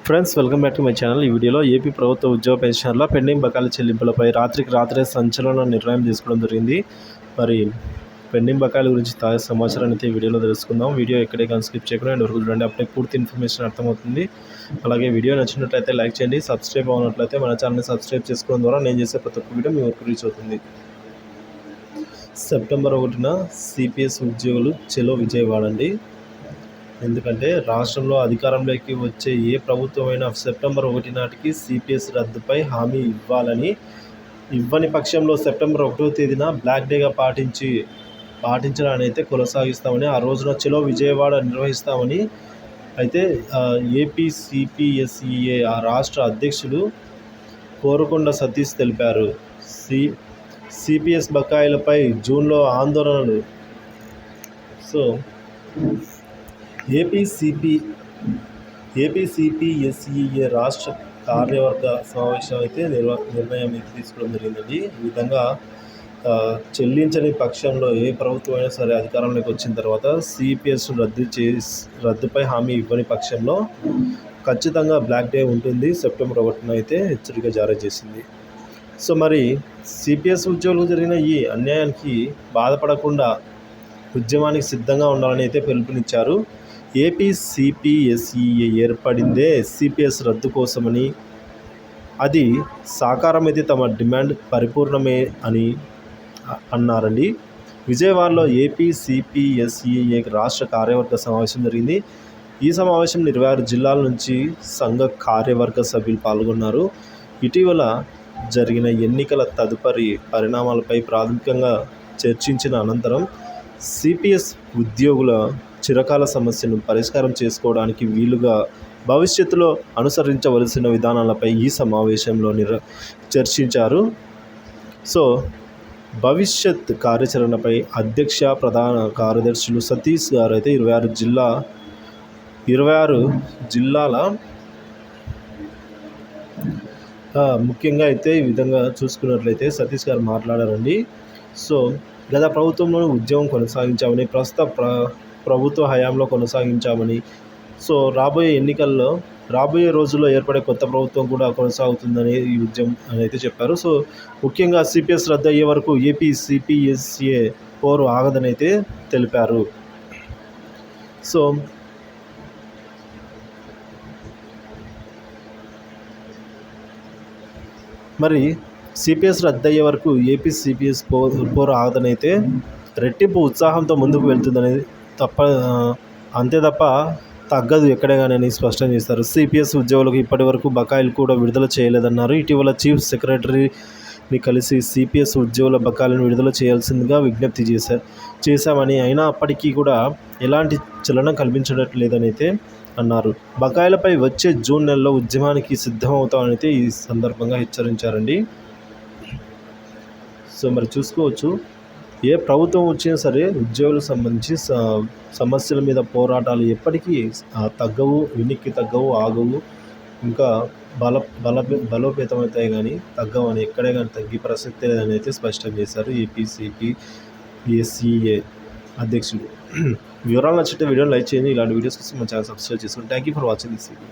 Friends, welcome back to my channel. ఈ వీడియోలో AP ప్రభుత్వ ఉద్యోగ పెన్షనర్ల పెండింగ్ బకాయిల చెల్లింపులపై రాత్రే సంచలన నిర్ణయం తీసుకోవడం జరిగింది. మరి పెండింగ్ బకాయిల గురించి తాజా సమాచారాన్ని అయితే ఈ వీడియోలో తెలుసుకుందాం. వీడియో ఎక్కడే కానీ స్కిప్ చేయకుండా ఎండ్ వరకు చూడండి. అప్పుడే పూర్తి ఇన్ఫర్మేషన్ అర్థమవుతుంది. అలాగే వీడియో నచ్చినట్లయితే లైక్ చేయండి. సబ్స్క్రైబ్ అవ్వనట్లయితే మన ఛానల్ని సబ్స్క్రైబ్ చేసుకోవడం ద్వారా నేను చేసే ప్రతి ఒక్క వీడియో మీ వరకు రీచ్ అవుతుంది. సెప్టెంబర్ 1న సిపిఎస్ ఉద్యోగులు చెలో విజయవాడ అండి. ఎందుకంటే రాష్ట్రంలో అధికారంలోకి వచ్చే ఏ ప్రభుత్వమైనా సెప్టెంబర్ 1 నాటికి సిపిఎస్ రద్దుపై హామీ ఇవ్వని పక్షంలో సెప్టెంబర్ 1వ తేదీన బ్లాక్ డేగా పాటించడాన్ని అయితే కొనసాగిస్తామని, ఆ రోజున చెలో విజయవాడ నిర్వహిస్తామని అయితే ఏపీ సిపిఎస్ఈఏ రాష్ట్ర అధ్యక్షుడు కోరుకొండ సతీష్ తెలిపారు. సిపిఎస్ బకాయిలపై జూన్లో ఆందోళనలు. ఏపీ సిపిఎస్ఈఏ రాష్ట్ర కార్యవర్గ సమావేశం అయితే నిర్ణయం తీసుకోవడం జరిగిందండి. ఈ విధంగా చెల్లించని పక్షంలో ఏ ప్రభుత్వం అయినా సరే అధికారంలోకి వచ్చిన తర్వాత సిపిఎస్ రద్దుపై హామీ ఇవ్వని పక్షంలో ఖచ్చితంగా బ్లాక్ డే ఉంటుంది. సెప్టెంబర్ 1న అయితే హెచ్చరిక జారీ చేసింది. సో మరి సిపిఎస్ ఉద్యోగులకు జరిగిన ఈ అన్యాయానికి బాధపడకుండా ఉద్యమానికి సిద్ధంగా ఉండాలని అయితే పిలుపునిచ్చారు. ఏపీ సిపిఎస్ఈఏ ఏర్పడిందే సిపిఎస్ రద్దు కోసమని, అది సాకారమైతే తమ డిమాండ్ పరిపూర్ణమే అని అన్నారండి. విజయవాడలో ఏపీ సిపిఎస్ఈఏ రాష్ట్ర కార్యవర్గ సమావేశం జరిగింది. ఈ సమావేశం 26 జిల్లాల నుంచి సంఘ కార్యవర్గ సభ్యులు పాల్గొన్నారు. ఇటీవల జరిగిన ఎన్నికల తదుపరి పరిణామాలపై ప్రాథమికంగా చర్చించిన అనంతరం సిపిఎస్ ఉద్యోగుల చిరకాల సమస్యను పరిష్కారం చేసుకోవడానికి వీలుగా భవిష్యత్తులో అనుసరించవలసిన విధానాలపై ఈ సమావేశంలో చర్చించారు. సో భవిష్యత్ కార్యాచరణపై అధ్యక్ష ప్రధాన కార్యదర్శులు సతీష్ గారు అయితే 26 జిల్లాల ముఖ్యంగా అయితే ఈ విధంగా చూసుకున్నట్లయితే సతీష్ గారు మాట్లాడారండి. సో గత ప్రభుత్వంలో ఉద్యమం కొనసాగించామని, ప్రస్తుత ప్రభుత్వ హయాంలో కొనసాగించామని, సో రాబోయే రోజుల్లో ఏర్పడే కొత్త ప్రభుత్వం కూడా కొనసాగుతుందని ఈ ఉద్యమం అని అయితే చెప్పారు. సో ముఖ్యంగా సిపిఎస్ రద్దు అయ్యే వరకు ఏపీ సిపిఎస్ఏ పోరు ఆగదని అయితే తెలిపారు. సో మరి సిపిఎస్ రద్దు అయ్యే వరకు ఏపీ సిపిఎస్ పోరు ఆగదని అయితే రెట్టింపు ఉత్సాహంతో ముందుకు వెళ్తుందనేది అంతే తప్ప తగ్గదు ఎక్కడేగానని స్పష్టం చేస్తారు. సిపిఎస్ ఉద్యోగులకు ఇప్పటి వరకు బకాయిలు కూడా విడుదల చేయలేదన్నారు. ఇటీవల చీఫ్ సెక్రటరీని కలిసి సిపిఎస్ ఉద్యోగుల బకాయిలను విడుదల చేయాల్సిందిగా విజ్ఞప్తి చేశామని, అయినా అప్పటికీ కూడా ఎలాంటి చలనం కల్పించట్లేదని అయితే అన్నారు. బకాయిలపై వచ్చే జూన్ నెలలో ఉద్యమానికి సిద్ధమవుతామని అయితే ఈ సందర్భంగా హెచ్చరించారండి. సో మరి చూసుకోవచ్చు, ఏ ప్రభుత్వం వచ్చినా సరే ఉద్యోగులకు సంబంధించి సమస్యల మీద పోరాటాలు ఎప్పటికీ తగ్గవు, వెనక్కి తగ్గవు, ఆగవు, ఇంకా బలోపేతమవుతాయి కానీ తగ్గవు అని, ఎక్కడే కానీ తగ్గే ప్రసక్తే లేదని అయితే స్పష్టం చేశారు ఏపీ సిపిఎస్ఈఏ అధ్యక్షుడు. వివరాలు నచ్చితే వీడియోని లైక్ చేయండి. ఇలాంటి వీడియోస్ కోసం మన ఛానల్ సబ్స్క్రైబ్ చేసుకోండి. Thank you for watching this video.